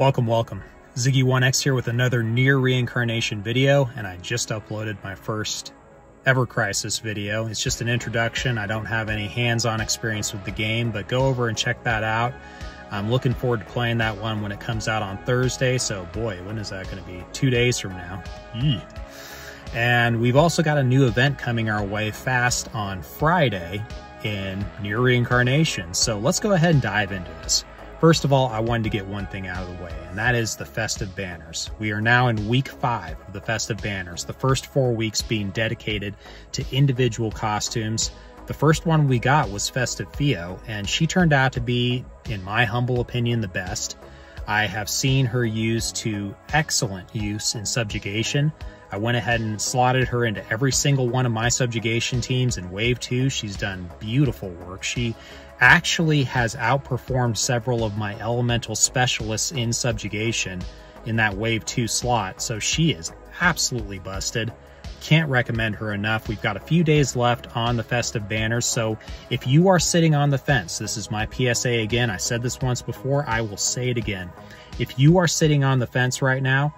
Welcome. Ziggy1X here with another NieR reincarnation video, and I just uploaded my first ever Crisis video. It's just an introduction. I don't have any hands-on experience with the game, but go over and check that out. I'm looking forward to playing that one when it comes out on Thursday, so boy, when is that going to be? 2 days from now. Yee. And we've also got a new event coming our way fast on Friday in NieR Reincarnation, so let's go ahead and dive into this. First of all, I wanted to get one thing out of the way, and that is the Festive Banners. We are now in week 5 of the Festive Banners, the first 4 weeks being dedicated to individual costumes. The first one we got was Festive Theo, and she turned out to be, in my humble opinion, the best. I have seen her used to excellent use in subjugation. I went ahead and slotted her into every single one of my subjugation teams in Wave 2. She's done beautiful work. She actually has outperformed several of my elemental specialists in subjugation in that Wave 2 slot, so she is absolutely busted. Can't recommend her enough. We've got a few days left on the Festive Banners, so if you are sitting on the fence, this is my PSA again. I said this once before, I will say it again. If you are sitting on the fence right now,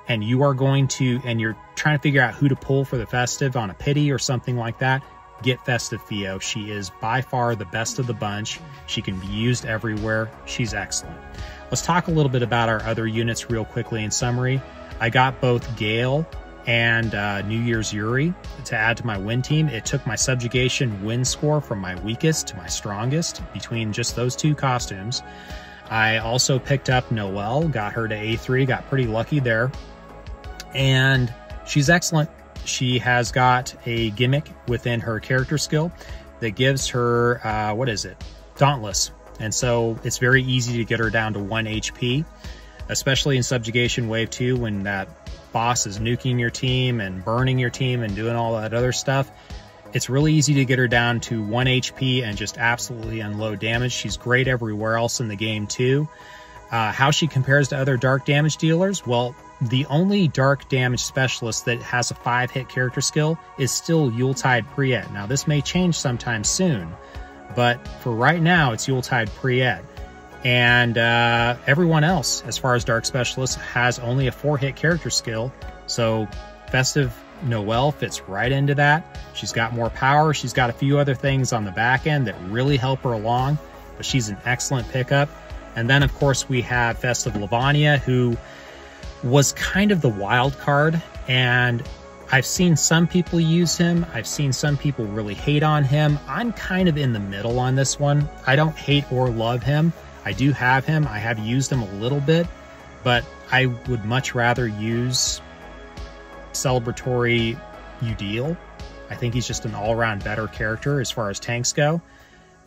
and you are going to, and you're trying to figure out who to pull for the Festive on a pity or something like that, get Festive Theo. She is by far the best of the bunch. She can be used everywhere. She's excellent. Let's talk a little bit about our other units real quickly in summary. I got both Gale and New Year's Yuri to add to my win team. It took my subjugation win score from my weakest to my strongest between just those two costumes. I also picked up Noelle, got her to A3, got pretty lucky there. And she's excellent. She has got a gimmick within her character skill that gives her, Dauntless. And so it's very easy to get her down to 1 HP, especially in Subjugation Wave 2 when that boss is nuking your team and burning your team and doing all that other stuff. It's really easy to get her down to 1 HP and just absolutely unload damage. She's great everywhere else in the game too. How she compares to other dark damage dealers? Well, the only dark damage specialist that has a 5-hit character skill is still Yuletide Priet. Now, this may change sometime soon, but for right now, it's Yuletide Priet. And everyone else, as far as dark specialists, has only a 4-hit character skill. So Festive Noelle fits right into that. She's got more power. She's got a few other things on the back end that really help her along, but she's an excellent pickup. And then, of course, we have Festive Levania, who was kind of the wild card, and I've seen some people use him. I've seen some people really hate on him. I'm kind of in the middle on this one. I don't hate or love him. I do have him. I have used him a little bit, but I would much rather use Celebratory Udil. I think he's just an all-around better character as far as tanks go.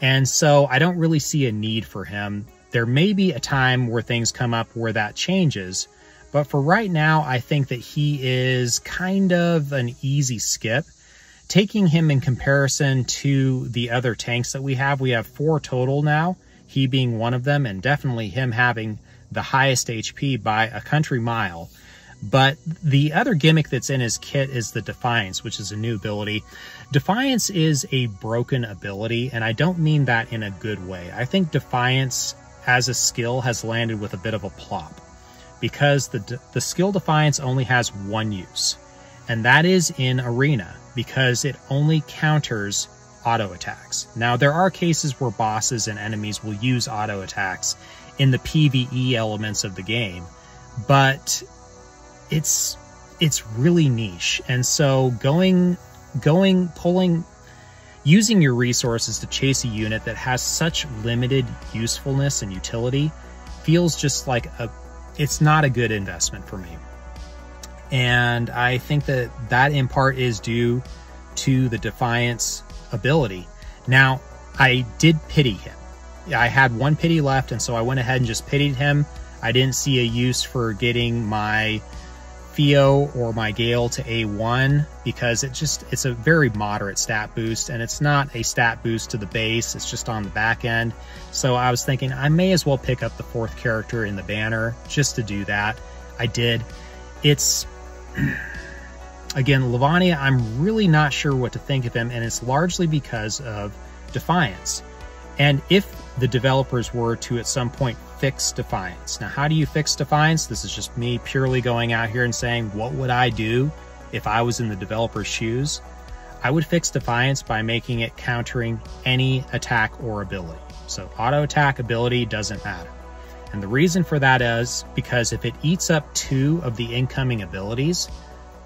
And so I don't really see a need for him. There may be a time where things come up where that changes, but for right now, I think that he is kind of an easy skip. Taking him in comparison to the other tanks that we have 4 total now, he being one of them, and definitely him having the highest HP by a country mile. But the other gimmick that's in his kit is the Defiance, which is a new ability. Defiance is a broken ability, and I don't mean that in a good way. I think Defiance as a skill has landed with a bit of a plop, because the skill Defiance only has one use, and that is in Arena, because it only counters auto attacks. Now, there are cases where bosses and enemies will use auto attacks in the PvE elements of the game, but it's really niche. And so using your resources to chase a unit that has such limited usefulness and utility feels just like it's not a good investment for me. And I think that in part is due to the Defiance ability. Now, I did pity him. I had 1 pity left, and so I went ahead and just pitied him. I didn't see a use for getting my Theo or my Gale to A1 because it's a very moderate stat boost, and it's not a stat boost to the base, it's just on the back end. So I was thinking I may as well pick up the 4th character in the banner just to do that. I did. It's again, Levania, I'm really not sure what to think of him, and it's largely because of Defiance. And if the developers were to at some point fix Defiance. Now, how do you fix Defiance? This is just me purely going out here and saying, what would I do if I was in the developer's shoes? I would fix Defiance by making it countering any attack or ability. So auto attack ability doesn't matter. And the reason for that is because if it eats up 2 of the incoming abilities,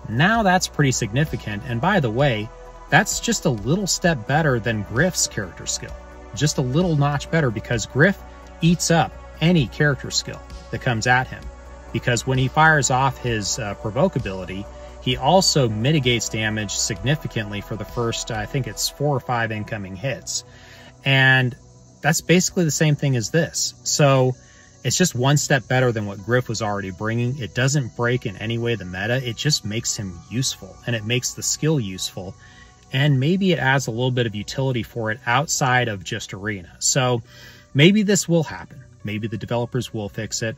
now that's pretty significant. And by the way, that's just a little step better than Griff's character skill. Just a little notch better, because Griff eats up any character skill that comes at him. Because when he fires off his provoke ability, he also mitigates damage significantly for the first, I think it's 4 or 5 incoming hits. And that's basically the same thing as this. So it's just one step better than what Griff was already bringing. It doesn't break in any way the meta. It just makes him useful, and it makes the skill useful. And maybe it adds a little bit of utility for it outside of just Arena. So maybe this will happen. Maybe the developers will fix it.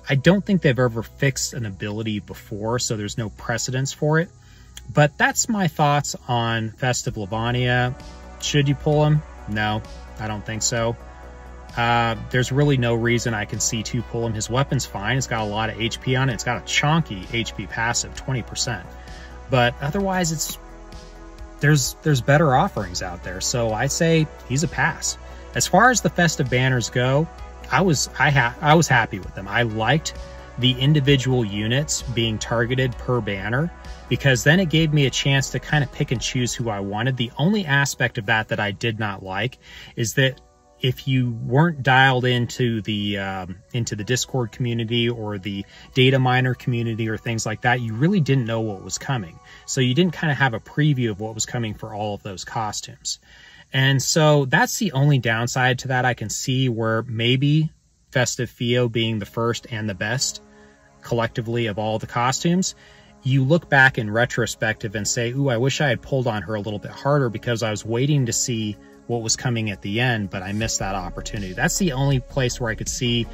I don't think they've ever fixed an ability before, so there's no precedence for it. But that's my thoughts on Festive Levania. Should you pull him? No, I don't think so. There's really no reason I can see to pull him. His weapon's fine. It's got a lot of HP on it. It's got a chonky HP passive, 20%. But otherwise, there's better offerings out there. So I'd say he's a pass. As far as the festive banners go, I was happy with them. I liked the individual units being targeted per banner, because then it gave me a chance to kind of pick and choose who I wanted. The only aspect of that I did not like is that if you weren't dialed into the Discord community or the data miner community or things like that, you really didn't know what was coming. So you didn't kind of have a preview of what was coming for all of those costumes. And so that's the only downside to that I can see, where maybe Festive Fio being the first and the best collectively of all the costumes, you look back in retrospective and say, ooh, I wish I had pulled on her a little bit harder because I was waiting to see what was coming at the end, but I missed that opportunity. That's the only place where I could see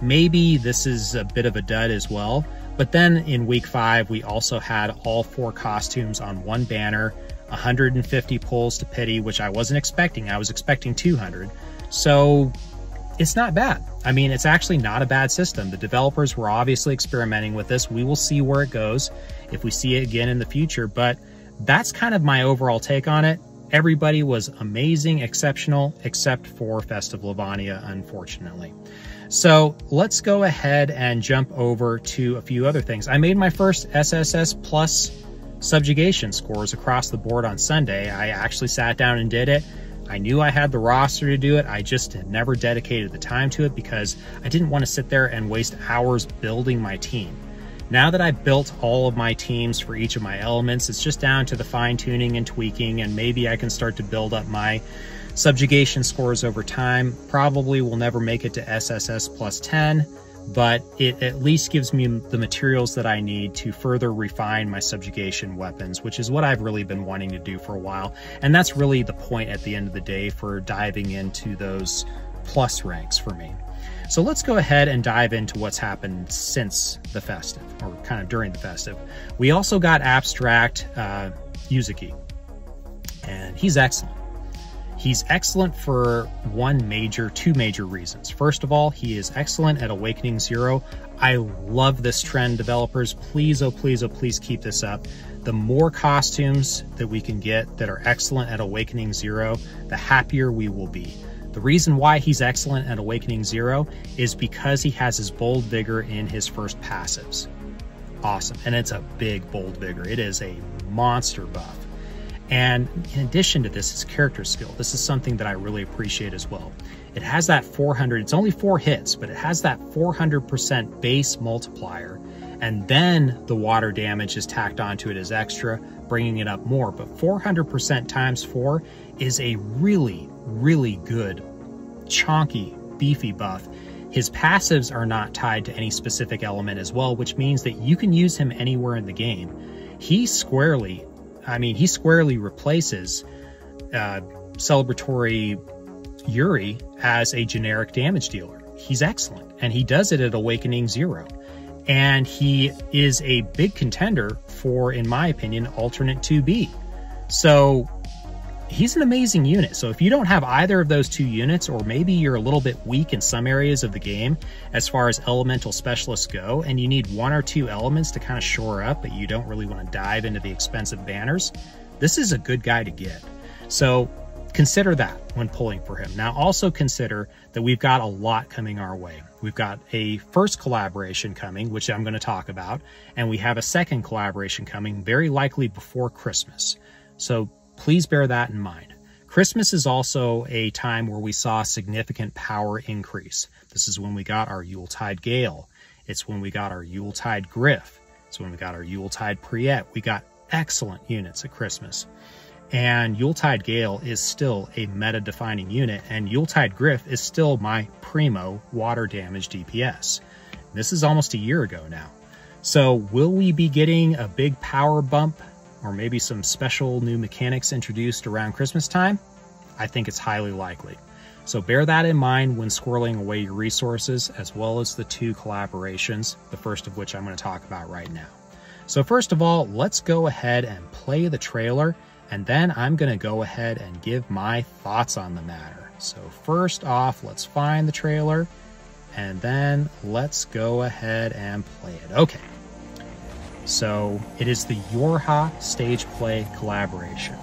maybe this is a bit of a dud as well. But then in week 5, we also had all 4 costumes on one banner, 150 pulls to pity, which I wasn't expecting. I was expecting 200. So it's not bad. I mean, it's actually not a bad system. The developers were obviously experimenting with this. We will see where it goes if we see it again in the future, but that's kind of my overall take on it. Everybody was amazing, exceptional, except for Festive Levania, unfortunately. So let's go ahead and jump over to a few other things. I made my first SSS Plus subjugation scores across the board on Sunday. I actually sat down and did it. I knew I had the roster to do it. I just had never dedicated the time to it because I didn't want to sit there and waste hours building my team. Now that I've built all of my teams for each of my elements, it's just down to the fine-tuning and tweaking, and maybe I can start to build up my subjugation scores over time. Probably will never make it to SSS plus 10, but it at least gives me the materials that I need to further refine my subjugation weapons, which is what I've really been wanting to do for a while. And that's really the point at the end of the day for diving into those plus ranks for me. So let's go ahead and dive into what's happened since the festive, or kind of during the festive. We also got Abstract Yuzuki, and he's excellent. He's excellent for two major reasons. First of all, he is excellent at Awakening 0. I love this trend, developers. Please, oh please, oh please keep this up. The more costumes that we can get that are excellent at Awakening 0, the happier we will be. The reason why he's excellent at Awakening 0 is because he has his Bold Vigor in his first passives. Awesome. And it's a big Bold Vigor. It is a monster buff. And in addition to this, his character skill. This is something that I really appreciate as well. It has that 400, it's only 4 hits, but it has that 400% base multiplier. And then the water damage is tacked onto it as extra, bringing it up more. But 400% times 4 is a really, really good, chonky, beefy buff. His passives are not tied to any specific element as well, which means that you can use him anywhere in the game. He squarely replaces Celebratory Yuri as a generic damage dealer. He's excellent, and he does it at Awakening 0. And he is a big contender for, in my opinion, alternate 2B. So he's an amazing unit. So if you don't have either of those two units, or maybe you're a little bit weak in some areas of the game as far as elemental specialists go, and you need one or two elements to kind of shore up, but you don't really want to dive into the expensive banners, this is a good guy to get. So consider that when pulling for him. Now also consider that we've got a lot coming our way. We've got a first collaboration coming, which I'm going to talk about, and we have a second collaboration coming very likely before Christmas. So please bear that in mind. Christmas is also a time where we saw significant power increase. This is when we got our Yuletide Gale. It's when we got our Yuletide Griff. It's when we got our Yuletide Priet. We got excellent units at Christmas. And Yuletide Gale is still a meta-defining unit, and Yuletide Griff is still my primo water damage DPS. This is almost a year ago now. So will we be getting a big power bump, or maybe some special new mechanics introduced around Christmas time? I think it's highly likely. So bear that in mind when squirreling away your resources, as well as the two collaborations, the first of which I'm going to talk about right now. So first of all, let's go ahead and play the trailer, and then I'm going to go ahead and give my thoughts on the matter. So first off, let's find the trailer, and then let's go ahead and play it. Okay. So it is the YoRHa Stage Play collaboration.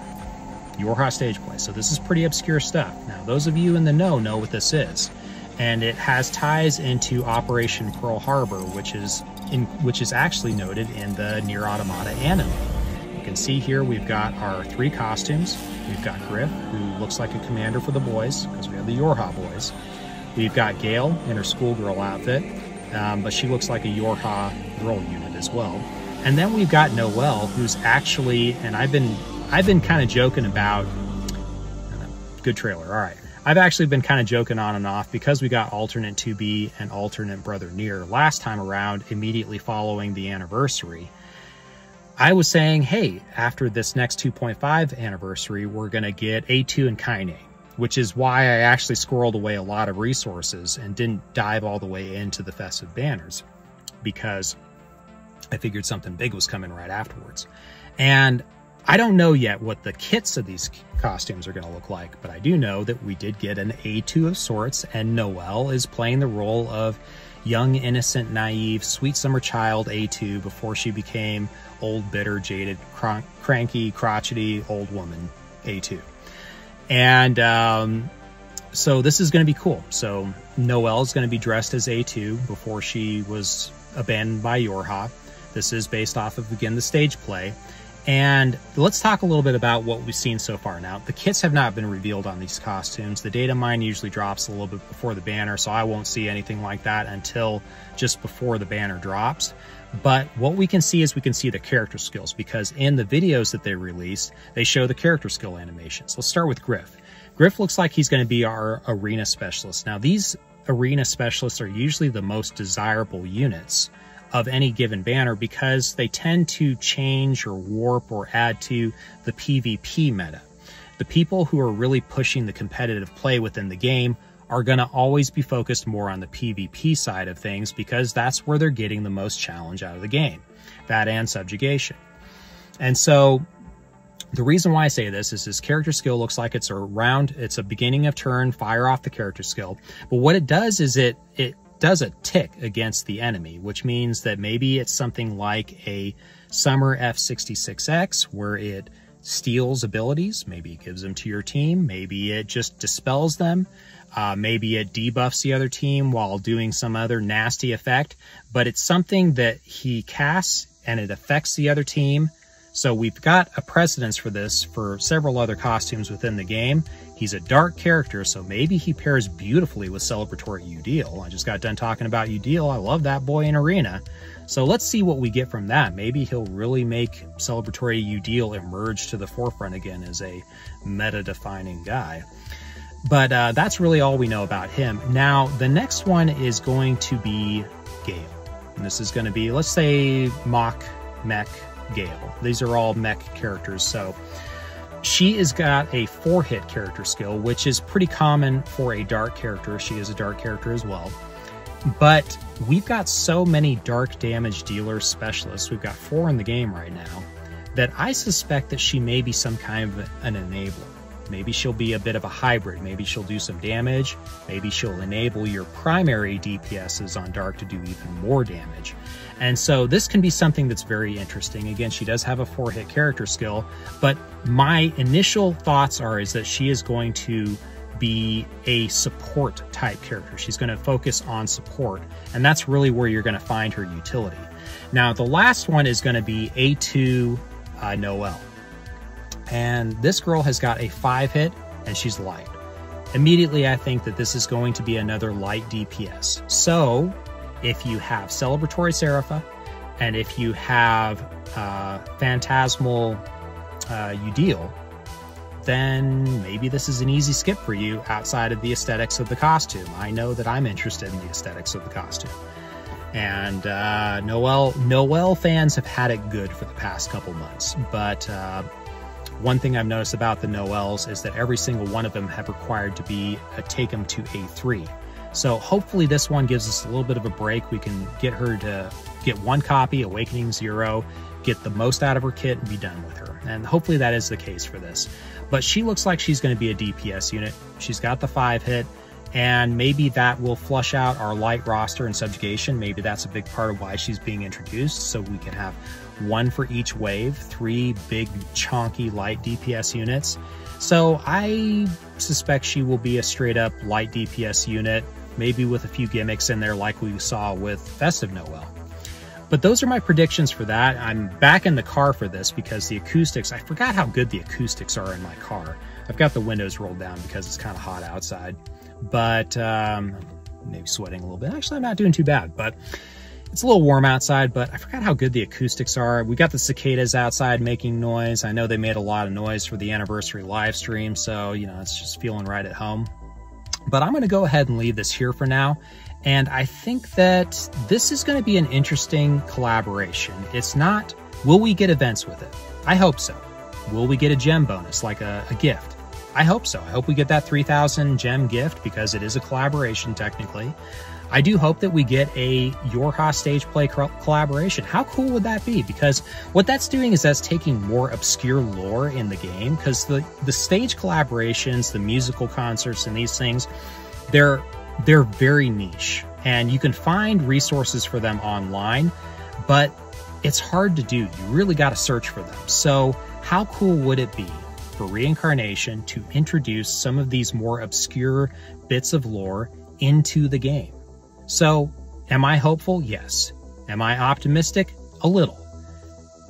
YoRHa Stage Play. So this is pretty obscure stuff. Now, those of you in the know what this is. And it has ties into Operation Pearl Harbor, which is actually noted in the NieR Automata anime. You can see here we've got our three costumes. We've got Griff, who looks like a commander for the boys, because we have the YoRHa boys. We've got Gale in her schoolgirl outfit, but she looks like a YoRHa girl unit as well. And then we've got Noelle, who's actually, and I've been kind of joking about, good trailer, all right. I've actually been kind of joking on and off because we got alternate 2B and alternate brother NieR last time around, immediately following the anniversary. I was saying, hey, after this next 2.5 anniversary, we're going to get A2 and Kaine, which is why I actually squirreled away a lot of resources and didn't dive all the way into the festive banners, because I figured something big was coming right afterwards. And I don't know yet what the kits of these costumes are going to look like, but I do know that we did get an A2 of sorts, and Noelle is playing the role of young, innocent, naive, sweet summer child A2 before she became old, bitter, jaded, cranky, crotchety, old woman A2. And so this is going to be cool. So Noelle is going to be dressed as A2 before she was abandoned by YoRHa. This is based off of, again, the stage play. And let's talk a little bit about what we've seen so far. Now, the kits have not been revealed on these costumes. The data mine usually drops a little bit before the banner, so I won't see anything like that until just before the banner drops. But what we can see is we can see the character skills, because in the videos that they release, they show the character skill animations. Let's start with Griff. Griff looks like he's going to be our arena specialist. Now, these arena specialists are usually the most desirable units of any given banner, because they tend to change or warp or add to the PvP meta. The people who are really pushing the competitive play within the game are going to always be focused more on the PvP side of things, because that's where they're getting the most challenge out of the game, that and subjugation. And so the reason why I say this is his character skill looks like it's a beginning of turn, fire off the character skill. But what it does is it does a tick against the enemy, which means that maybe it's something like a Summer F66X, where it steals abilities. Maybe it gives them to your team. Maybe it just dispels them. Maybe it debuffs the other team while doing some other nasty effect. But it's something that he casts and it affects the other team. So we've got a precedence for this for several other costumes within the game. He's a dark character, so maybe he pairs beautifully with Celebratory Udil. I just got done talking about Udil. I love that boy in Arena. So let's see what we get from that. Maybe he'll really make Celebratory Udil emerge to the forefront again as a meta-defining guy. But that's really all we know about him. Now, the next one is going to be Gale. And this is going to be, let's say, Mach, Mech, Gale. These are all mech characters, so she has got a 4-hit character skill, which is pretty common for a dark character. She is a dark character as well. But we've got so many dark damage dealer specialists, we've got 4 in the game right now, that I suspect that she may be some kind of an enabler. Maybe she'll be a bit of a hybrid. Maybe she'll do some damage. Maybe she'll enable your primary DPSs on Dark to do even more damage. And so this can be something that's very interesting. Again, she does have a 4-hit character skill, but my initial thoughts is that she is going to be a support type character. She's going to focus on support, and that's really where you're going to find her utility. Now, the last one is going to be A2 Noelle. And this girl has got a 5-hit, and she's light. Immediately, I think that this is going to be another light DPS. So, if you have Celebratory Serapha, and if you have Phantasmal Udil, then maybe this is an easy skip for you outside of the aesthetics of the costume. I know that I'm interested in the aesthetics of the costume. And Noelle fans have had it good for the past couple months, but one thing I've noticed about the Noelles is that every single one of them have required to be take them to A3. So hopefully this one gives us a little bit of a break. We can get her to get 1 copy, Awakening 0, get the most out of her kit, and be done with her. And hopefully that is the case for this. But she looks like she's going to be a DPS unit. She's got the 5-hit, and maybe that will flush out our light roster in Subjugation. Maybe that's a big part of why she's being introduced, so we can have 1 for each wave, 3 big, chonky, light DPS units. So I suspect she will be a straight-up light DPS unit, maybe with a few gimmicks in there like we saw with Festive Noelle. But those are my predictions for that. I'm back in the car for this because the acoustics, I forgot how good the acoustics are in my car. I've got the windows rolled down because it's kind of hot outside, but maybe sweating a little bit. Actually, I'm not doing too bad, but it's a little warm outside, but I forgot how good the acoustics are. We got the cicadas outside making noise. I know they made a lot of noise for the anniversary live stream, so, you know, it's just feeling right at home. But I'm going to go ahead and leave this here for now. And I think that this is going to be an interesting collaboration. It's not, will we get events with it? I hope so. Will we get a gem bonus, like a gift? I hope so. I hope we get that 3,000 gem gift because it is a collaboration technically. I do hope that we get a YoRHa stage play collaboration. How cool would that be? Because what that's doing is that's taking more obscure lore in the game, because the stage collaborations, the musical concerts and these things, they're very niche, and you can find resources for them online, but it's hard to do. You really got to search for them. So how cool would it be for Reincarnation to introduce some of these more obscure bits of lore into the game? So am I hopeful? Yes. Am I optimistic? A little.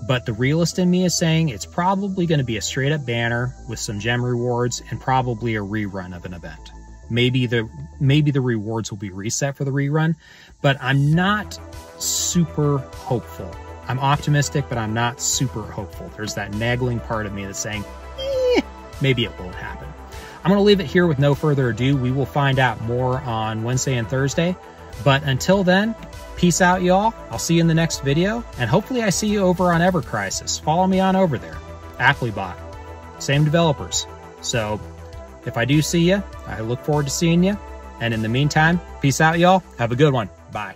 But the realist in me is saying it's probably going to be a straight up banner with some gem rewards and probably a rerun of an event. Maybe the rewards will be reset for the rerun, but I'm not super hopeful. I'm optimistic, but I'm not super hopeful. There's that nagging part of me that's saying, maybe it won't happen. I'm going to leave it here with no further ado. We will find out more on Wednesday and Thursday. But until then, peace out, y'all. I'll see you in the next video, and hopefully I see you over on Ever Crisis. Follow me on over there. Applebot. Same developers. So if I do see you, I look forward to seeing you. And in the meantime, peace out, y'all. Have a good one. Bye.